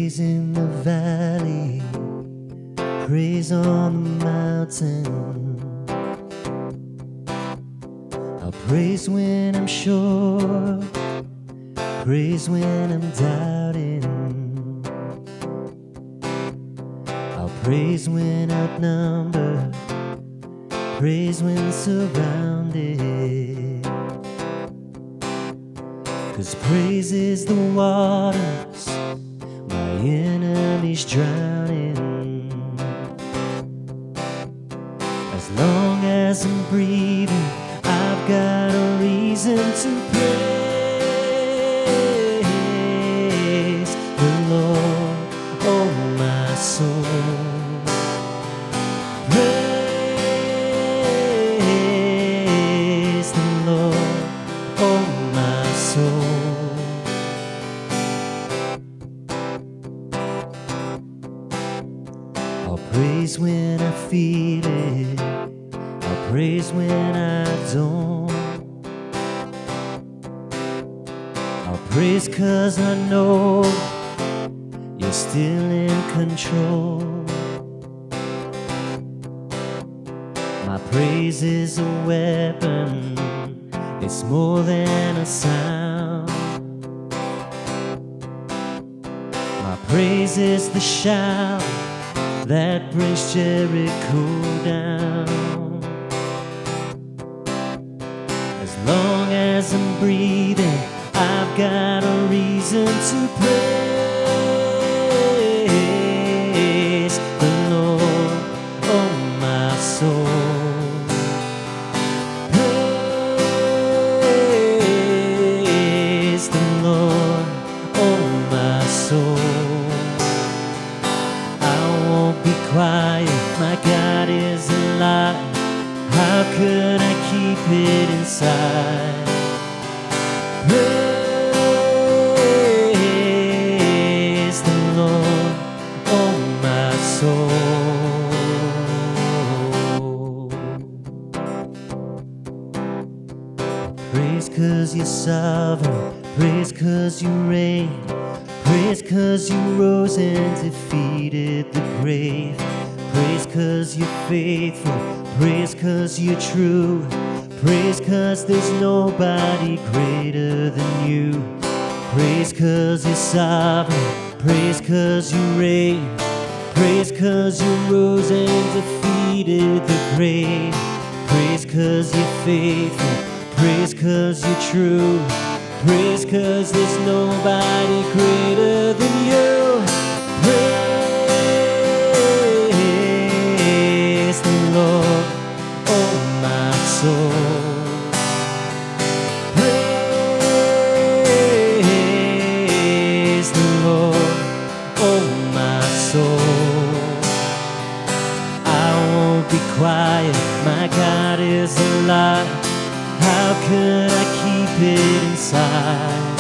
Praise in the valley, praise on the mountain. I'll praise when I'm sure, praise when I'm doubting. I'll praise when outnumbered, praise when surrounded. 'Cause praise is the waters my enemies drowning. As long as I'm breathing, I've got a reason to praise the Lord, oh my soul. Praise the Lord, oh my soul. I'll praise when I feel it, I'll praise when I don't. I'll praise 'cause I know you're still in control. My praise is a weapon, it's more than a sound. My praise is the shout that brings Jericho down. As long as I'm breathing, I've got a reason to praise the Lord, oh my soul. Praise the Lord, oh my soul. I won't be quiet, my God is alive. How could I keep it inside? Praise the Lord, oh my soul. Praise 'cause you're sovereign, praise 'cause you reign, praise 'cause you rose and defeated the grave. Praise 'cause you're faithful, praise 'cause you're true, praise 'cause there's nobody greater than you. Praise 'cause you're sovereign, praise 'cause you reign, praise 'cause you rose and defeated the grave. Praise 'cause you're faithful, praise 'cause you're true, praise 'cause there's nobody greater than you. Praise the Lord, oh my soul. Praise the Lord, oh my soul. I won't be quiet, my God is alive. How could I keep it inside?